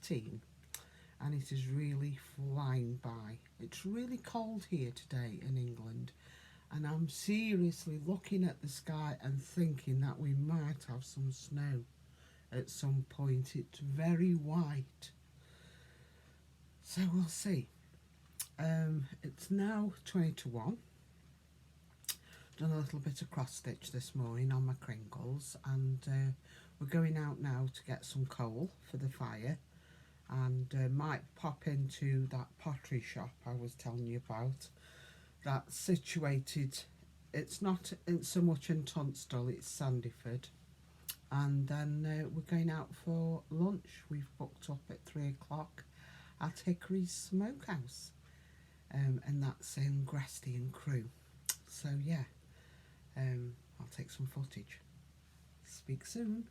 13 and it is really flying by. It's really cold here today in England, and I'm seriously looking at the sky and thinking that we might have some snow at some point. It's very white, so we'll see. It's now 20 to 1. Done a little bit of cross stitch this morning on my crinkles, and we're going out now to get some coal for the fire, and might pop into that pottery shop I was telling you about, that's situated, it's not so much in Tunstall, it's Sandyford. And then we're going out for lunch. We've booked up at 3 o'clock at Hickory's Smokehouse, and that's in Gresty and Crewe. So yeah, I'll take some footage. Speak soon.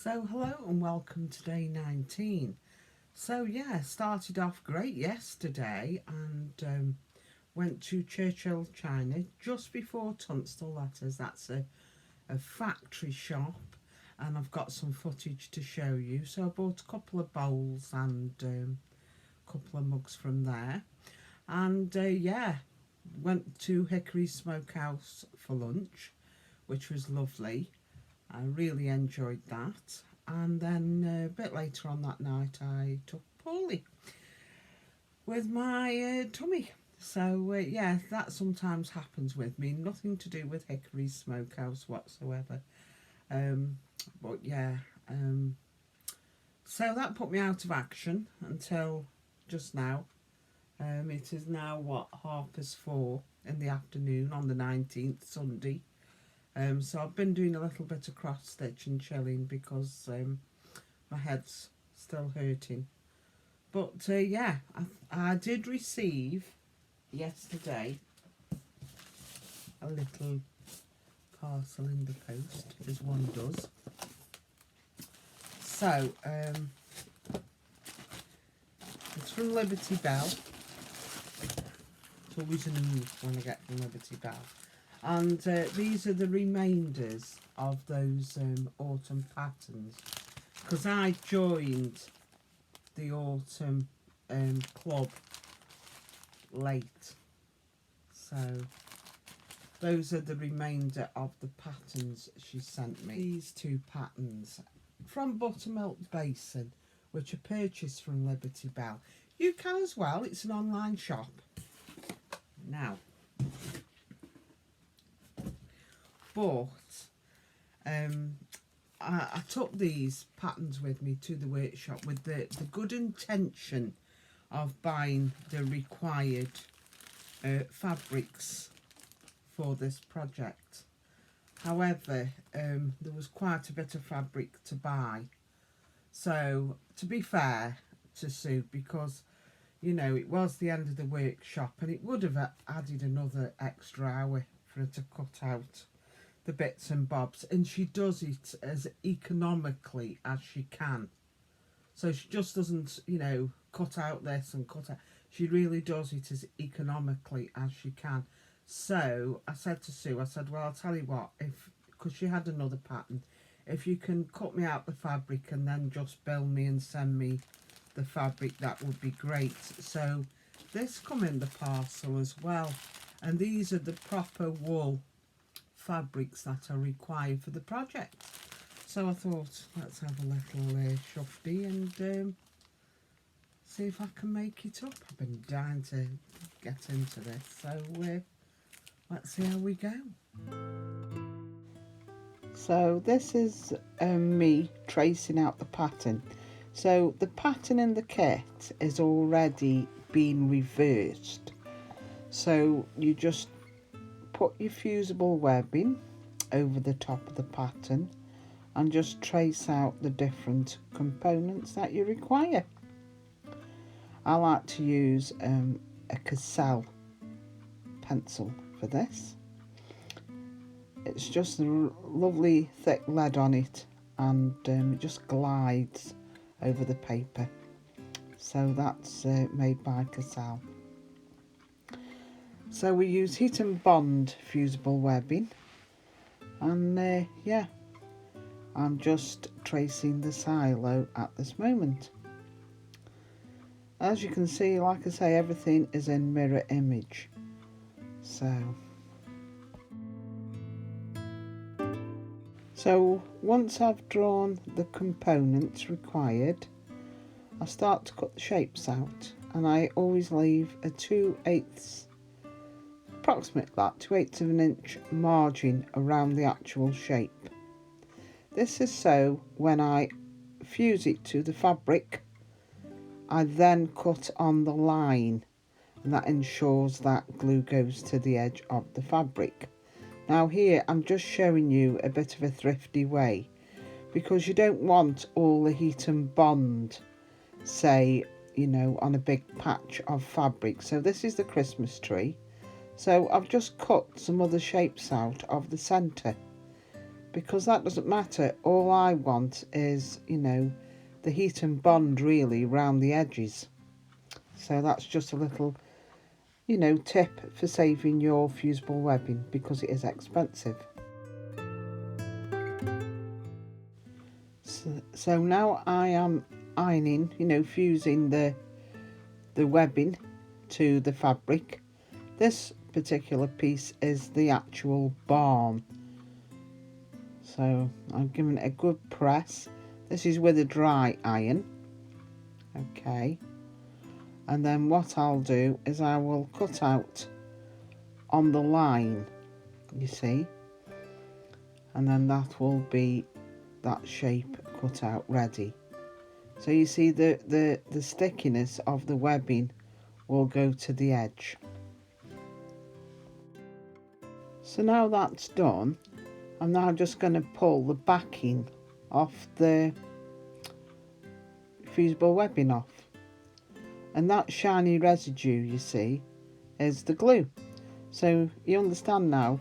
So hello and welcome to day 19. So yeah, started off great yesterday and went to Churchill China just before Tunstall, that's a factory shop, and I've got some footage to show you. So I bought a couple of bowls and a couple of mugs from there, and yeah, went to Hickory Smokehouse for lunch, which was lovely. I really enjoyed that, and then a bit later on that night I took Paulie with my tummy. So yeah, that sometimes happens with me. Nothing to do with Hickory Smokehouse whatsoever. But yeah, so that put me out of action until just now. It is now what, 4:30 in the afternoon on the 19th, Sunday. So I've been doing a little bit of cross stitch and chilling because my head's still hurting. But yeah, I did receive yesterday a little parcel in the post, as one does. So it's from Liberty Bell. It's always a move when I get from Liberty Bell. And these are the remainders of those autumn patterns, because I joined the autumn club late. So those are the remainder of the patterns she sent me. These two patterns from Buttermilk Basin, which are purchased from Liberty Bell. You can as well, it's an online shop. Now, but I took these patterns with me to the workshop with the good intention of buying the required fabrics for this project. However, there was quite a bit of fabric to buy. So, to be fair to Sue, because, you know, it was the end of the workshop and it would have added another extra hour for her to cut out the bits and bobs. And she does it as economically as she can. So she just doesn't, you know, cut out this and cut out. She really does it as economically as she can. So I said to Sue, I said, well, I'll tell you what, because she had another pattern, if you can cut me out the fabric and then just bill me and send me the fabric, that would be great. So this come in the parcel as well. And these are the proper wool fabrics that are required for the project. So I thought, let's have a little shufty and see if I can make it up. I've been dying to get into this, so let's see how we go. So this is me tracing out the pattern. So the pattern in the kit is already been reversed. So you just put your fusible webbing over the top of the pattern and just trace out the different components that you require. I like to use a Cassell pencil for this. It's just a lovely thick lead on it, and it just glides over the paper. So that's made by Cassell. So we use heat and bond fusible webbing, and yeah, I'm just tracing the silo at this moment. As you can see, like I say, everything is in mirror image. So once I've drawn the components required, I start to cut the shapes out, and I always leave a 2/8, approximately that 2/8 of an inch margin around the actual shape. This is so when I fuse it to the fabric, I then cut on the line, and that ensures that glue goes to the edge of the fabric. Now here I'm just showing you a bit of a thrifty way, because you don't want all the heat and bond, say, you know, on a big patch of fabric. So this is the Christmas tree. So I've just cut some other shapes out of the centre, because that doesn't matter. All I want is, you know, the heat and bond really around the edges. So that's just a little, you know, tip for saving your fusible webbing, because it is expensive. So now I am ironing, you know, fusing the webbing to the fabric. This particular piece is the actual barn. So I'm giving it a good press. This is with a dry iron. Okay. And then what I'll do is I will cut out on the line, you see. And then that will be that shape cut out ready. So you see the stickiness of the webbing will go to the edge. So now that's done, I'm now just going to pull the backing off the fusible webbing off. And that shiny residue, you see, is the glue. So you understand now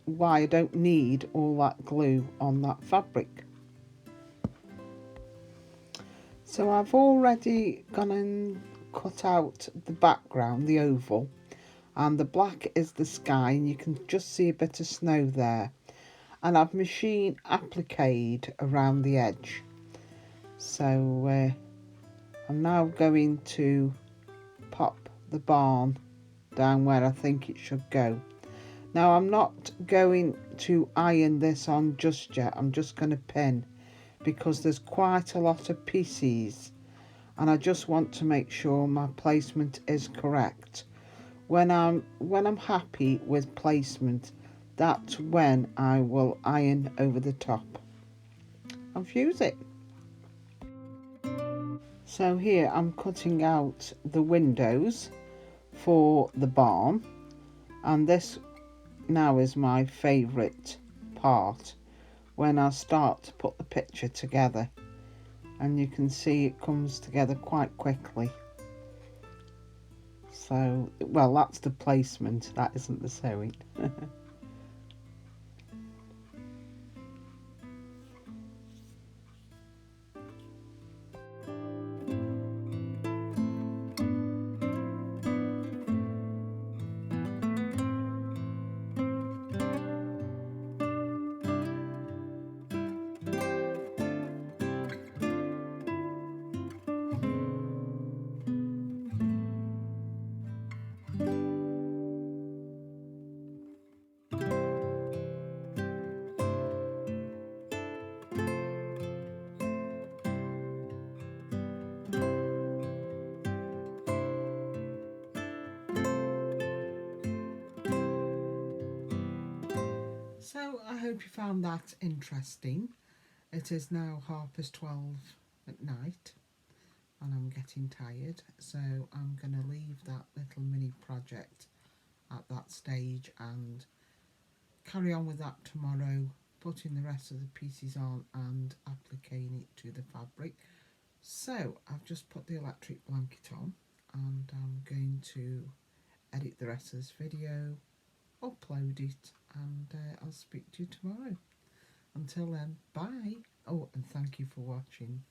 why I don't need all that glue on that fabric. So I've already gone and cut out the background, the oval, and the black is the sky, and you can just see a bit of snow there. And I've machine appliqued around the edge. So I'm now going to pop the barn down where I think it should go. Now I'm not going to iron this on just yet, I'm just going to pin, because there's quite a lot of pieces and I just want to make sure my placement is correct. When I'm happy with placement, that's when I will iron over the top. and fuse it. So here I'm cutting out the windows for the barn, and this now is my favourite part, when I start to put the picture together, and you can see it comes together quite quickly. So, well, that's the placement, that isn't the sewing. So I hope you found that interesting. It is now 12:30 at night and I'm getting tired, so I'm going to leave that little mini project at that stage and carry on with that tomorrow, putting the rest of the pieces on and appliquing it to the fabric. So I've just put the electric blanket on and I'm going to edit the rest of this video, upload it, and I'll speak to you tomorrow. Until then, bye. Oh, and thank you for watching.